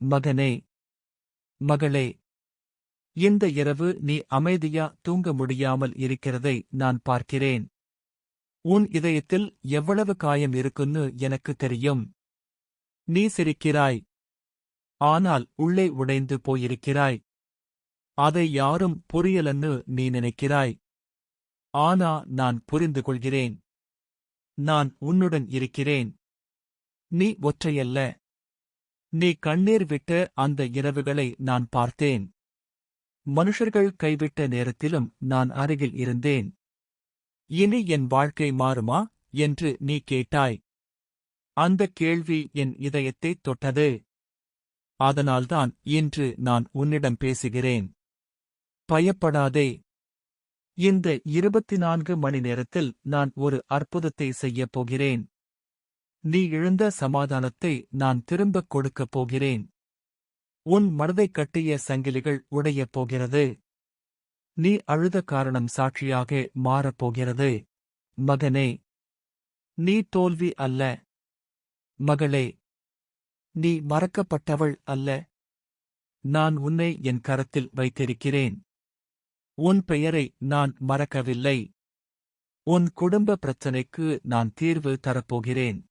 மகனே, மகளே, இந்த இரவு நீ அமைதியா தூங்க முடியாமல் இருக்கிறதை நான் பார்க்கிறேன். உன் இதயத்தில் எவ்வளவு காயம் இருக்குன்னு எனக்கு தெரியும். நீ சிரிக்கிறாய், ஆனால் உள்ளே உடைந்து போயிருக்கிறாய். அதை யாரும் புரியலன்னு நீ நினைக்கிறாய். ஆனா நான் புரிந்து கொள்கிறேன். நான் உன்னுடன் இருக்கிறேன். நீ ஒற்றையல்ல. நீ கண்ணீர் விட்ட அந்த இரவுகளை நான் பார்த்தேன். மனுஷர்கள் கைவிட்ட நேரத்திலும் நான் அருகில் இருந்தேன். இனி என் வாழ்க்கை மாறுமா என்று நீ கேட்டாய். அந்தக் கேள்வி என் இதயத்தைத் தொட்டது. அதனால்தான் இன்று நான் உன்னிடம் பேசுகிறேன். பயப்படாதே. இந்த 24 மணி நேரத்தில் நான் ஒரு அற்புதத்தை செய்யப் போகிறேன். நீ இழந்த சமாதானத்தை நான் திரும்பக் கொடுக்கப் போகிறேன். உன் மனதைக் கட்டிய சங்கிலிகள் உடையப் போகிறது. நீ அழுத காரணம் சாட்சியாக மாறப்போகிறது. மகனே, நீ தோல்வி அல்ல. மகளே, நீ மறக்கப்பட்டவள் அல்ல. நான் உன்னை என் கரத்தில் வைத்திருக்கிறேன். உன் பெயரை நான் மறக்கவில்லை. உன் குடும்ப பிரச்சனைக்கு நான் தீர்வு தரப்போகிறேன்.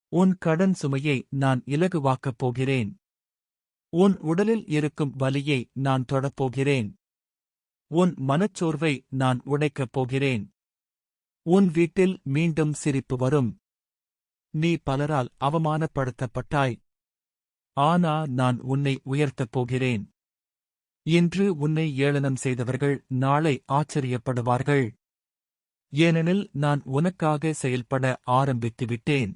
உன் கடன் சுமையை நான் இலகுவாக்கப் போகிறேன். உன் உடலில் இருக்கும் வலியை நான் தொடப்போகிறேன். உன் மனச்சோர்வை நான் உடைக்கப் போகிறேன். உன் வீட்டில் மீண்டும் சிரிப்பு வரும். நீ பலரால் அவமானப்படுத்தப்பட்டாய். ஆனா நான் உன்னை உயர்த்தப் போகிறேன். இன்று உன்னை ஏளனம் செய்தவர்கள் நாளை ஆச்சரியப்படுவார்கள். ஏனெனில் நான் உனக்காக செயல்பட ஆரம்பித்துவிட்டேன்.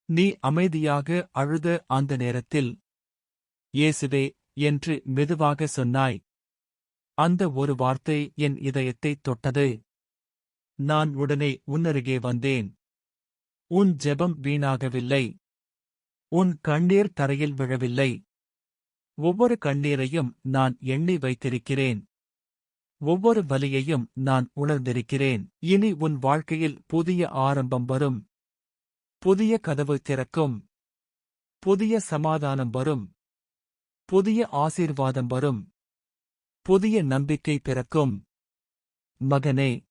நீ அமைதியாக அழுத அந்த நேரத்தில், இயேசுவே என்று மெதுவாக சொன்னாய். அந்த ஒரு வார்த்தை என் இதயத்தைத் தொட்டது. நான் உடனே உன்னருகே வந்தேன். உன் ஜெபம் வீணாகவில்லை. உன் கண்ணீர் தரையில் விழவில்லை. ஒவ்வொரு கண்ணீரையும் நான் எண்ணி வைத்திருக்கிறேன். ஒவ்வொரு வலியையும் நான் உணர்ந்திருக்கிறேன். இனி உன் வாழ்க்கையில் புதிய ஆரம்பம் வரும். புதிய கதவு திறக்கும். புதிய சமாதானம் வரும். புதிய ஆசீர்வாதம் வரும். புதிய நம்பிக்கை பிறக்கும். மகனே,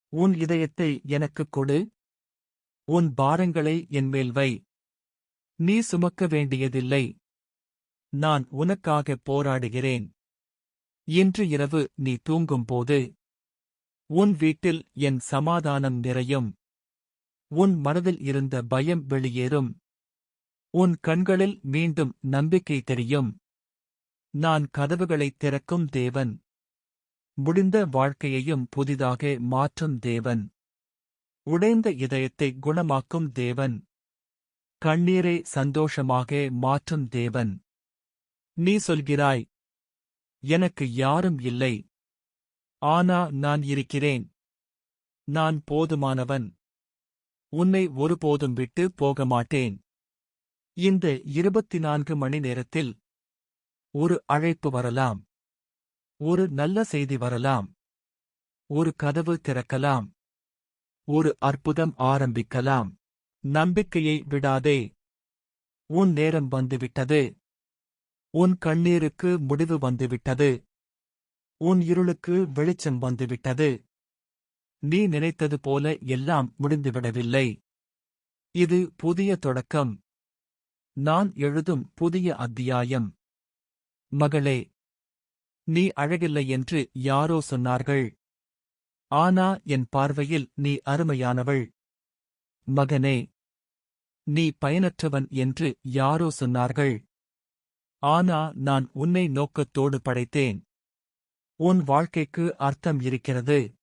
உன் இதயத்தை எனக்குக் கொடு. உன் பாரங்களை என்மேல் வை. நீ சுமக்க வேண்டியதில்லை. நான் உனக்காக போராடுகிறேன். இன்று இரவு நீ தூங்கும்போது உன் வீட்டில் என் சமாதானம் நிறையும். உன் மனதில் இருந்த பயம் வெளியேறும். உன் கண்களில் மீண்டும் நம்பிக்கை தெரியும். நான் கதவுகளைத் திறக்கும் தேவன். முடிந்த வாழ்க்கையையும் புதிதாக மாற்றும் தேவன். உடைந்த இதயத்தை குணமாக்கும் தேவன். கண்ணீரை சந்தோஷமாக மாற்றும் தேவன். நீ சொல்கிறாய், எனக்கு யாரும் இல்லை. ஆனா நான் இருக்கிறேன். நான் போதுமானவன். உன்னை ஒருபோதும் விட்டு போக மாட்டேன். இந்த 24 மணி நேரத்தில் ஒரு அழைப்பு வரலாம். ஒரு நல்ல செய்தி வரலாம். ஒரு கதவு திறக்கலாம். ஒரு அற்புதம் ஆரம்பிக்கலாம். நம்பிக்கையை விடாதே. உன் நேரம் வந்துவிட்டது. உன் கண்ணீருக்கு முடிவு வந்துவிட்டது. உன் இருளுக்கு வெளிச்சம் வந்துவிட்டது. நீ நினைத்தது போல எல்லாம் முடிந்துவிடவில்லை. இது புதிய தொடக்கம். நான் எழுதும் புதிய அத்தியாயம். மகளே, நீ அழகில்லை என்று யாரோ சொன்னார்கள். ஆனா என் பார்வையில் நீ அருமையானவள். மகனே, நீ பயனற்றவன் என்று யாரோ சொன்னார்கள். ஆனா நான் உன்னை நோக்கத்தோடு படைத்தேன். உன் வாழ்க்கைக்கு அர்த்தம் இருக்கிறது.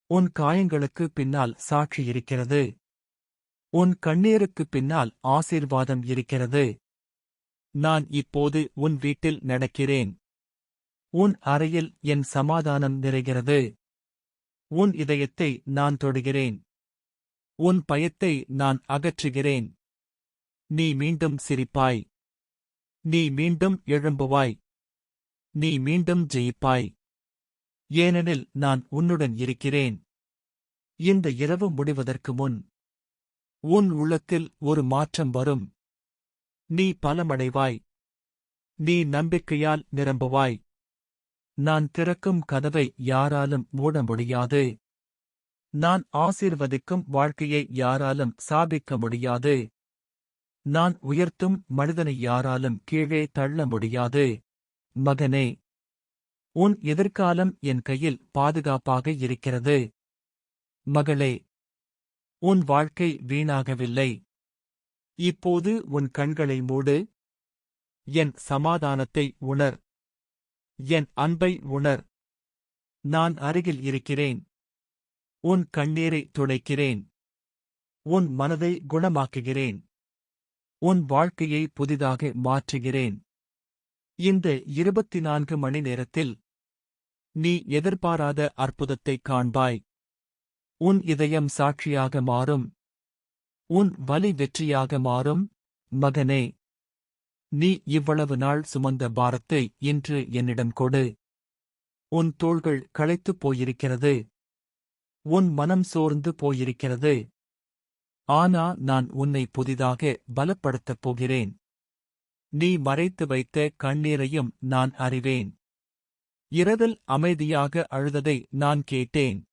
உன் காயங்களுக்கு பின்னால் சாட்சி இருக்கிறது. உன் கண்ணீருக்கு பின்னால் ஆசீர்வாதம் இருக்கிறது. நான் இப்போது உன் வீட்டில் நடக்கிறேன். உன் அறையில் என் சமாதானம் நிறைகிறது. உன் இதயத்தை நான் தொடுகிறேன். உன் பயத்தை நான் அகற்றுகிறேன். நீ மீண்டும் சிரிப்பாய். நீ மீண்டும் எழும்புவாய். நீ மீண்டும் ஜெயிப்பாய். ஏனெனில் நான் உன்னுடன் இருக்கிறேன். இந்த இரவு முடிவதற்கு முன் உன் உள்ளத்தில் ஒரு மாற்றம் வரும். நீ பலமடைவாய். நீ நம்பிக்கையால் நிரம்புவாய். நான் திறக்கும் கதவை யாராலும் மூட முடியாது. நான் ஆசீர்வதிக்கும் வாழ்க்கையை யாராலும் சாபிக்க முடியாது. நான் உயர்த்தும் மனிதனை யாராலும் கீழே தள்ள முடியாது. மகனே, உன் எதிர்காலம் என் கையில் பாதுகாப்பாக இருக்கிறது. மகளே, உன் வாழ்க்கை வீணாகவில்லை. இப்போது உன் கண்களை மூடு. என் சமாதானத்தை உணர். என் அன்பை உணர். நான் அருகில் இருக்கிறேன். உன் கண்ணீரை துடைக்கிறேன். உன் மனதை குணமாக்குகிறேன். உன் வாழ்க்கையை புதிதாக மாற்றுகிறேன். இந்த 24 மணி நேரத்தில் நீ எதிர்பாராத அற்புதத்தைக் காண்பாய். உன் இதயம் சாட்சியாக மாறும். உன் வலி வெற்றியாக மாறும். மகனே, நீ இவ்வளவு நாள் சுமந்த பாரத்தை இன்று என்னிடம் கொடு. உன் தோள்கள் களைத்துப் போயிருக்கிறது. உன் மனம் சோர்ந்து போயிருக்கிறது. ஆனா நான் உன்னை புதிதாக பலப்படுத்தப் போகிறேன். நீ மறைத்து வைத்த கண்ணீரையும் நான் அறிவேன். இரவில் அமைதியாக அழுததை நான் கேட்டேன்.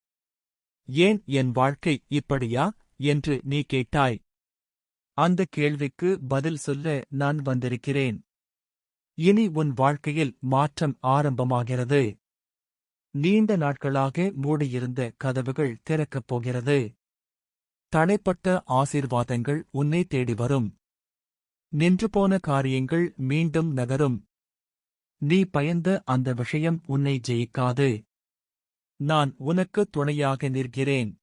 ஏன் என் வாழ்க்கை இப்படியா என்று நீ கேட்டாய். அந்த கேள்விக்கு பதில் சொல்ல நான் வந்திருக்கிறேன். இனி உன் வாழ்க்கையில் மாற்றம் ஆரம்பமாகிறது. நீண்ட நாட்களாக மூடியிருந்த கதவுகள் திறக்கப் போகிறது. தடைப்பட்ட ஆசீர்வாதங்கள் உன்னை தேடி வரும். நின்றுபோன காரியங்கள் மீண்டும் நகரும். நீ பயந்த அந்த விஷயம் உன்னை ஜெயிக்காது. நான் உனக்கு துணையாக நிற்கிறேன்.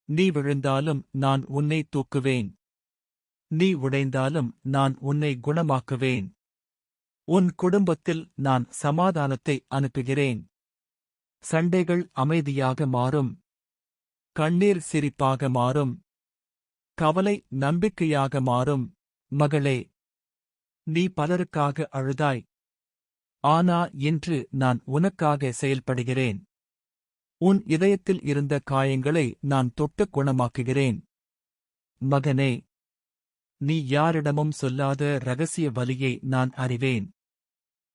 நீ விழுந்தாலும் நான் உன்னை தூக்குவேன். நீ உடைந்தாலும் நான் உன்னை குணமாக்குவேன். உன் குடும்பத்தில் நான் சமாதானத்தை அனுப்புகிறேன். சண்டைகள் அமைதியாக மாறும். கண்ணீர் சிரிப்பாக மாறும். கவலை நம்பிக்கையாக மாறும். மகளே, நீ பலருக்காக அழுதாய். ஆனா இன்று நான் உனக்காக செயல்படுகிறேன். உன் இதயத்தில் இருந்த காயங்களை நான் தொட்டுக் குணமாக்குகிறேன். மகனே, நீ யாரிடமும் சொல்லாத இரகசிய வலியை நான் அறிவேன்.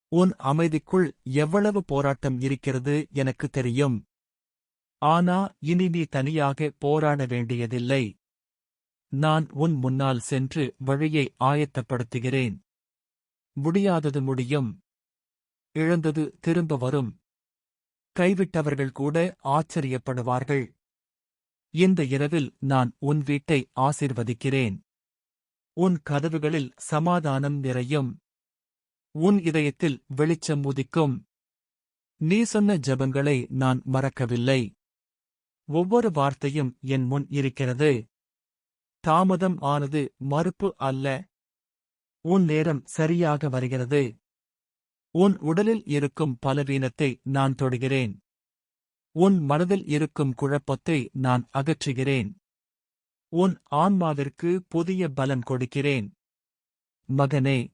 உன் அமைதிக்குள் எவ்வளவு போராட்டம் இருக்கிறது எனக்கு தெரியும். ஆனா இனி நீ தனியாக போராட வேண்டியதில்லை. நான் உன் முன்னால் சென்று வழியை ஆயத்தப்படுத்துகிறேன். முடியாதது முடியும். இழந்தது திரும்ப வரும். கைவிட்டவர்கள் கூட ஆச்சரியப்படுவார்கள். இந்த இரவில் நான் உன் வீட்டை ஆசீர்வதிக்கிறேன். உன் கதவுகளில் சமாதானம் நிறையும். உன் இதயத்தில் வெளிச்சம் உதிக்கும். நீ சொன்ன ஜெபங்களை நான் மறக்கவில்லை. ஒவ்வொரு வார்த்தையும் என் முன் இருக்கிறது. தாமதம் ஆனது மறுப்பு அல்ல. உன் நேரம் சரியாக வருகிறது. உன் உடலில் இருக்கும் பலவீனத்தை நான் தொடுகிறேன். உன் மனதில் இருக்கும் குழப்பத்தை நான் அகற்றுகிறேன். உன் ஆன்மாவிற்கு புதிய பலம் கொடுக்கிறேன். மகனே,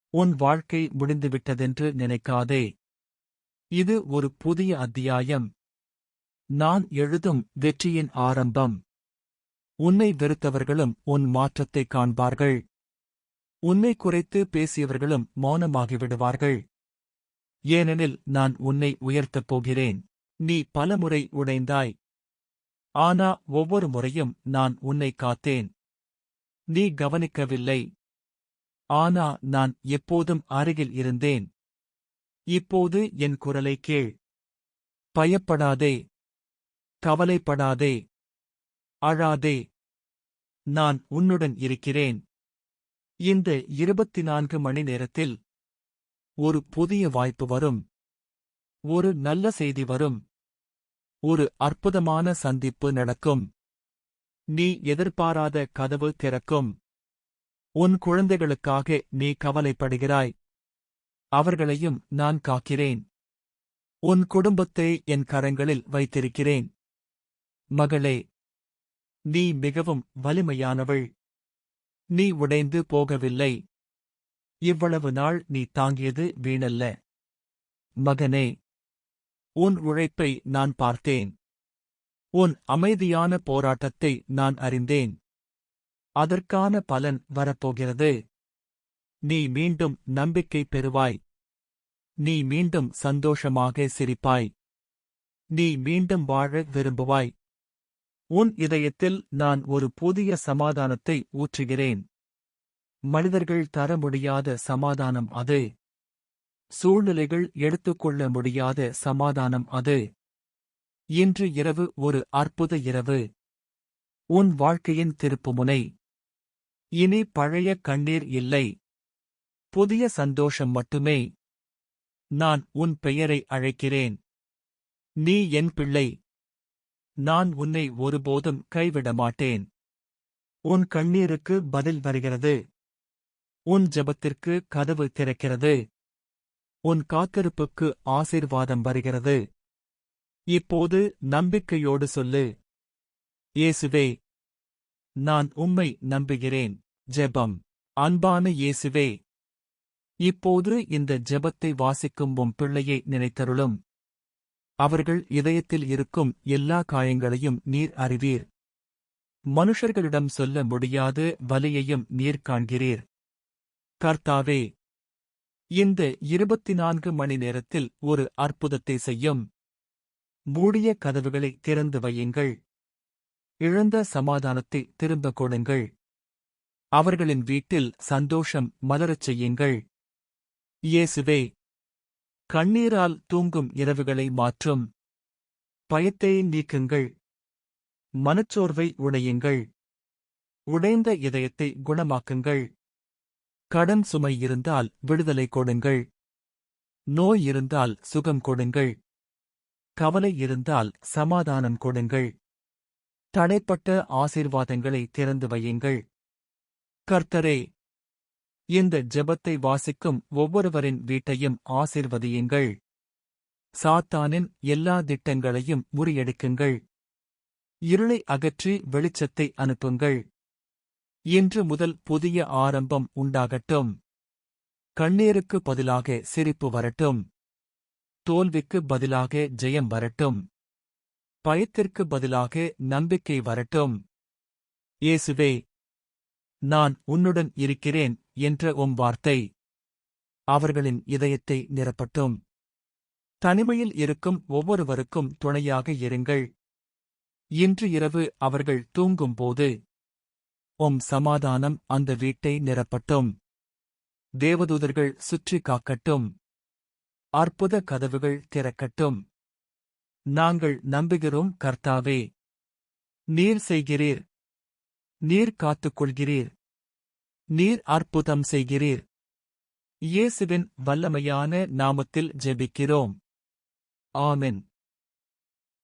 உன் வாழ்க்கை முடிந்துவிட்டதென்று நினைக்காதே. இது ஒரு புதிய அத்தியாயம். நான் எழுதும் வெற்றியின் ஆரம்பம். உன்னை வெறுத்தவர்களும் உன் மாற்றத்தைக் காண்பார்கள். உன்னை குறைத்து பேசியவர்களும் மௌனமாகிவிடுவார்கள். ஏனெனில் நான் உன்னை உயர்த்தப் போகிறேன். நீ பலமுறை உடைந்தாய். ஆனா ஒவ்வொரு முறையும் நான் உன்னை காத்தேன். நீ கவனிக்கவில்லை. ஆனா நான் எப்போதும் அருகில் இருந்தேன். இப்போது என் குரலை கேள். பயப்படாதே. கவலைப்படாதே. அழாதே. நான் உன்னுடன் இருக்கிறேன். இந்த 24 மணி நேரத்தில் ஒரு புதிய வாய்ப்பு வரும். ஒரு நல்ல செய்தி வரும். ஒரு அற்புதமான சந்திப்பு நடக்கும். நீ எதிர்பாராத கதவு திறக்கும். உன் குழந்தைகளுக்காக நீ கவலைப்படுகிறாய். அவர்களையும் நான் காக்கிறேன். உன் குடும்பத்தை என் கரங்களில் வைத்திருக்கிறேன். மகளே, நீ மிகவும் வலிமையானவள். நீ உடைந்து போகவில்லை. இவ்வளவு நாள் நீ தாங்கியது வீணல்ல. மகனே, உன் உழைப்பை நான் பார்த்தேன். உன் அமைதியான போராட்டத்தை நான் அறிந்தேன். அதற்கான பலன் வரப்போகிறது. நீ மீண்டும் நம்பிக்கை பெறுவாய். நீ மீண்டும் சந்தோஷமாக சிரிப்பாய். நீ மீண்டும் வாழ விரும்புவாய். உன் இதயத்தில் நான் ஒரு புதிய சமாதானத்தை ஊற்றுகிறேன். மனிதர்கள் தர முடியாத சமாதானம் அது. சூழ்நிலைகள் எடுத்துக்கொள்ள முடியாத சமாதானம் அது. இன்று இரவு ஒரு அற்புத இரவு. உன் வாழ்க்கையின் திருப்புமுனை. இனி பழைய கண்ணீர் இல்லை. புதிய சந்தோஷம் மட்டுமே. நான் உன் பெயரை அழைக்கிறேன். நீ என் பிள்ளை. நான் உன்னை ஒருபோதும் கைவிட மாட்டேன். உன் கண்ணீருக்கு பதில் வருகிறது. உன் ஜெபத்திற்கு கதவு திறக்கிறது. உன் காத்திருப்புக்கு ஆசீர்வாதம் வருகிறது. இப்போது நம்பிக்கையோடு சொல்லு, இயேசுவே, நான் உம்மை நம்புகிறேன். ஜெபம். அன்பான இயேசுவே, இப்போது இந்த ஜெபத்தை வாசிக்கும் உம் பிள்ளையை நினைத்தருளும். அவர்கள் இதயத்தில் இருக்கும் எல்லா காயங்களையும் நீர் அறிவீர். மனுஷர்களிடம் சொல்ல முடியாத வலியையும் நீர் காண்கிறீர். கர்த்தாவே, இந்த 24 மணி நேரத்தில் ஒரு அற்புதத்தை செய்யும். மூடிய கதவுகளை திறந்து வையுங்கள். இழந்த சமாதானத்தை திரும்பக் கொடுங்கள். அவர்களின் வீட்டில் சந்தோஷம் மலரச் செய்யுங்கள். இயேசுவே, கண்ணீரால் தூங்கும் இரவுகளை மாற்றும். பயத்தை நீக்குங்கள். மனச்சோர்வை உடையுங்கள். உடைந்த இதயத்தை குணமாக்குங்கள். கடன் சுமை இருந்தால் விடுதலை கொடுங்கள். நோய் இருந்தால் சுகம் கொடுங்கள். கவலை இருந்தால் சமாதானம் கொடுங்கள். தடைப்பட்ட ஆசீர்வாதங்களை திறந்து வையுங்கள். கர்த்தரே, இந்த ஜெபத்தை வாசிக்கும் ஒவ்வொருவரின் வீட்டையும் ஆசீர்வதியுங்கள். சாத்தானின் எல்லா திட்டங்களையும் முறியடிக்குங்கள். இருளை அகற்றி வெளிச்சத்தை அனுப்புங்கள். இன்று முதல் புதிய ஆரம்பம் உண்டாகட்டும். கண்ணீருக்கு பதிலாக சிரிப்பு வரட்டும். தோல்விக்கு பதிலாக ஜெயம் வரட்டும். பயத்திற்கு பதிலாக நம்பிக்கை வரட்டும். இயேசுவே, நான் உன்னுடன் இருக்கிறேன் என்ற உம் வார்த்தை அவர்களின் இதயத்தை நிரப்பட்டும். தனிமையில் இருக்கும் ஒவ்வொருவருக்கும் துணையாக இருங்கள். இன்று இரவு அவர்கள் தூங்கும்போது உம் சமாதானம் அந்த வீட்டை நிரப்பட்டும். தேவதூதர்கள் சுற்றி காக்கட்டும். அற்புத கதவுகள் திறக்கட்டும். நாங்கள் நம்புகிறோம் கர்த்தாவே. நீர் செய்கிறீர். நீர் காத்துக்கொள்கிறீர். நீர் அற்புதம் செய்கிறீர். இயேசுவின் வல்லமையான நாமத்தில் ஜெபிக்கிறோம். ஆமென்.